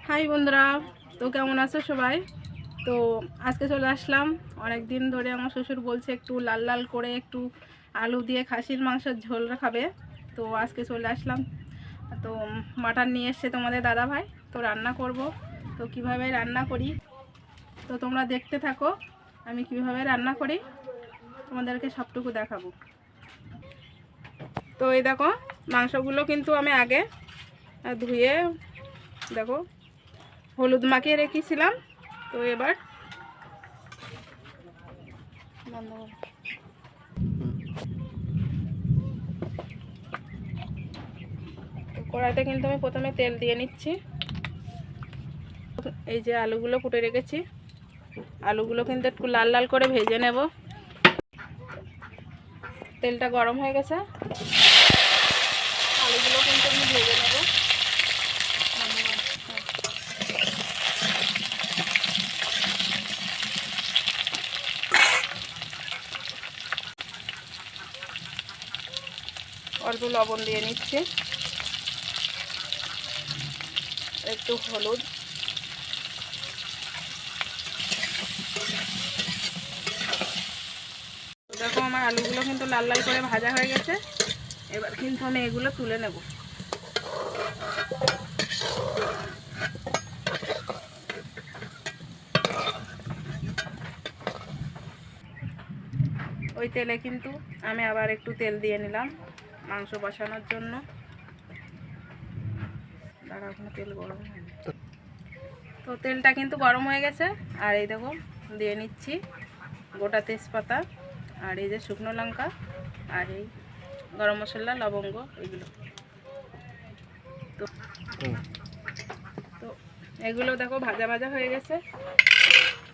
High বন্ধুরা, তো কেমন আছো সবাই? তো আজকে চলে আসলাম। অনেক দিন ধরে আমার শ্বশুর বলছে একটু লাল লাল করে একটু আলু দিয়ে খাসির মাংসের ঝোল খাবে। তো আজকে চলে আসলাম। তো মাটন নিয়ে এসছে তোমাদের দাদা ভাই, তো রান্না করব। তো কিভাবে রান্না করি তো তোমরা দেখতে থাকো। আমি কিভাবে রান্না করি তোমাদেরকে সবটুকু দেখাবো। তো এই দেখো, মাংসগুলো কিন্তু আমি আগে ধুয়ে দেখো হলুদ মাখিয়ে রেখেছিলাম। তো এবার কড়াইতে কিন্তু আমি প্রথমে তেল দিয়ে নিচ্ছি। এই যে আলুগুলো কুটে রেখেছি, আলুগুলো কিন্তু একটু লাল লাল করে ভেজে নেব। তেলটা গরম হয়ে গেছে, আলুগুলো কিন্তু আমি ভেজে নেব। অল্প লবণ দিয়ে নিচ্ছি, একটু হলুদ, দেখো আমার আলুগুলো কিন্তু লাল লাল করে ভাজা হয়ে গেছে। এবার কিন্তু আমি এগুলো তুলে নেব। ওই তেলে কিন্তু আমি আবার একটু তেল দিয়ে নিলাম মাংস বসানোর জন্য। তেল গরম হয়নি, তো তেলটা কিন্তু গরম হয়ে গেছে। আর এই দেখো দিয়ে নিচ্ছি গোটা তেজপাতা, আর এই যে শুকনো লঙ্কা, আর এই গরম মশলা, লবঙ্গ, এগুলো। তো তো এগুলো দেখো ভাজা ভাজা হয়ে গেছে।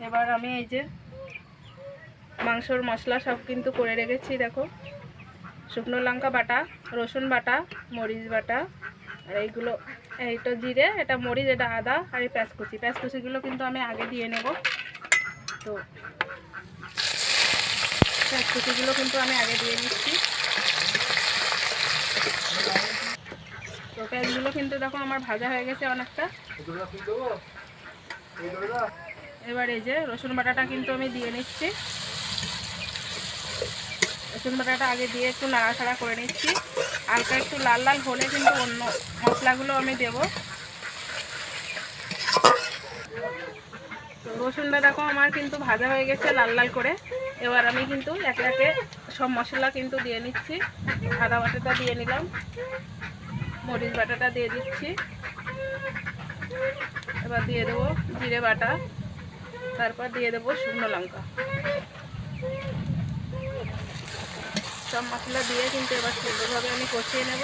এবার আমি এই যে মাংসর মশলা সব কিন্তু করে রেখেছি। দেখো শুকনো লঙ্কা বাটা, রসুন বাটা, মরিচ বাটা, আর এইগুলো, এইটা জিরে, এটা মরিচ, এটা আদা, আর এই পেঁয়াজকুচিগুলো কিন্তু আমি আগে দিয়ে নেব। তো পেঁয়াজকুচিগুলো কিন্তু আমি আগে দিয়ে নিচ্ছি। তো পেঁয়াজগুলো কিন্তু দেখো আমার ভাজা হয়ে গেছে অনেকটা। এবার এই যে রসুন বাটাটা কিন্তু আমি দিয়ে নিচ্ছি। রসুন বাটাটা আগে দিয়ে একটু নাড়াচাড়া করে নিচ্ছি। হালকা একটু লাল লাল হলে কিন্তু অন্য মশলাগুলো আমি দেব। তো রসুনটা দেখো আমার কিন্তু ভাজা হয়ে গেছে লাল লাল করে। এবার আমি কিন্তু একে একে সব মশলা কিন্তু দিয়ে নিচ্ছি। আদা বাটাটা দিয়ে নিলাম, মরিচ বাটাটা দিয়ে দিচ্ছি, এবার দিয়ে দেবো জিরে বাটা, তারপর দিয়ে দেবো শুকনো লঙ্কা। সব মশলা দিয়ে কিন্তু এবার সুন্দরভাবে আমি কষিয়ে নেব।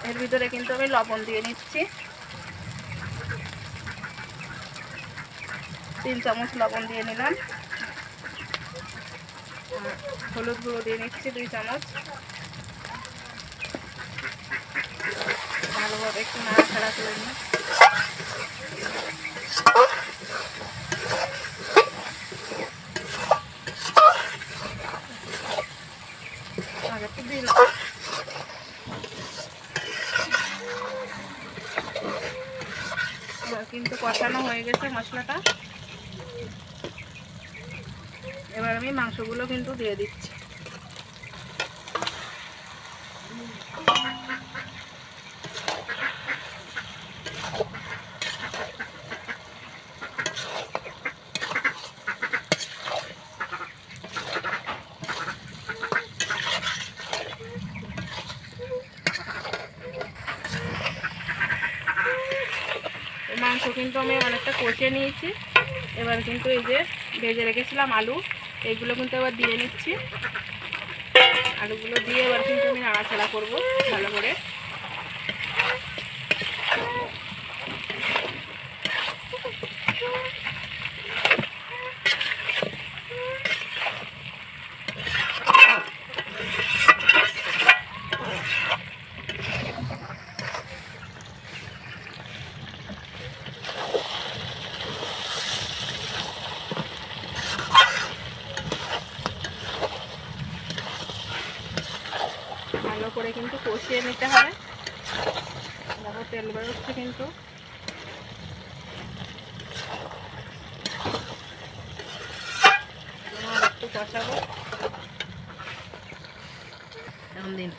এর ভিতরে কিন্তু আমি লবণ দিয়ে নিচ্ছি, 3 চামচ লবণ দিয়ে নিলাম। হলুদ গুঁড়ো দিয়ে নিচ্ছি 2 চামচ। ভালোভাবে একটু নাড়াচাড়া করে নিই। কিন্তু কষানো হয়ে গেছে মশলাটা। এবার আমি মাংসগুলো কিন্তু দিয়ে দিচ্ছি। মাংস কিন্তু আমি অনেকটা কষিয়ে নিয়েছি। এবার কিন্তু এই যে ভেজে রেখেছিলাম আলু, এইগুলো কিন্তু এবার দিয়ে নিচ্ছি। আলুগুলো দিয়ে এবার কিন্তু আমি নাড়াচাড়া করবো ভালো করে। করে কিন্তু কষিয়ে নিতে হবে। দেখো তেল বেরোচ্ছে কিন্তু। আর একটু কষাবো। এখন দিন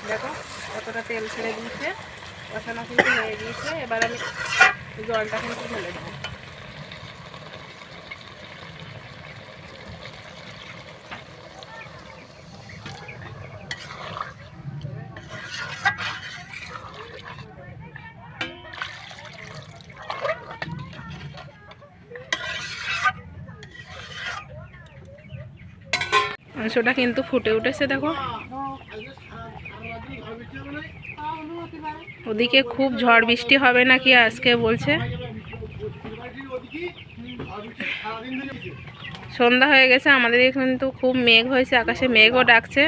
দেখো কতটা তেল ছেড়ে দিয়েছে, কষানো কিন্তু হয়ে গিয়েছে। এবার আমি জলটা কিন্তু ঢেলে দেবো। মাংসটা কিন্তু ফুটে উঠেছে দেখো। ওদিকে খুব ঝড় বৃষ্টি হবে নাকি আজকে বলছে। সন্ধ্যা হয়ে গেছে, আমাদের কিন্তু খুব মেঘ হয়েছে, আকাশে মেঘও ডাকছে।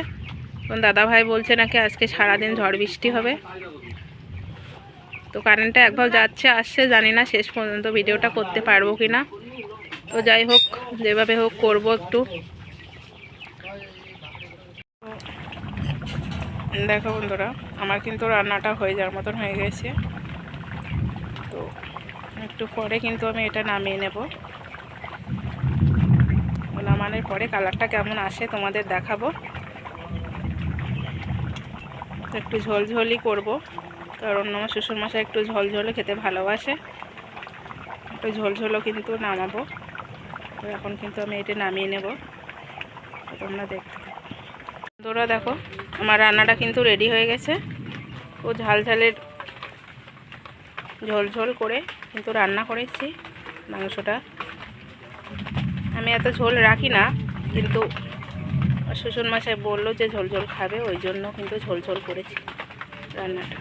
দাদা ভাই বলছে নাকি আজকে সারাদিন ঝড় বৃষ্টি হবে। তো কারেন্টটা একবার যাচ্ছে আসছে, জানি না শেষ পর্যন্ত ভিডিওটা করতে পারবো কি না। তো যাই হোক, যেভাবে হোক করবো একটু। দেখো বন্ধুরা, আমার কিন্তু রান্নাটা হয়ে যাওয়ার মতন হয়ে গেছে। তো একটু পরে কিন্তু আমি এটা নামিয়ে নেব। নামানোর পরে কালারটা কেমন আসে তোমাদের দেখাবো। একটু ঝোলঝোলই করব, কারণ আমার শ্বশুরমশাই একটু ঝোলঝোলে খেতে ভালোবাসে। একটু ঝোলঝোলও কিন্তু নামাবো। তো এখন কিন্তু আমি এটা নামিয়ে নেব, তোমরা দেখতে। বন্ধুরা দেখো, আমার রান্নাটা কিন্তু রেডি হয়ে গেছে। ও ঝালঝালের ঝোল করে কিন্তু রান্না করেছি মাংসটা। আমি এত ঝোল রাখি না, কিন্তু শ্বশুরমশাই বললো যে ঝোল খাবে, ওই জন্য কিন্তু ঝোল করেছি রান্নাটা।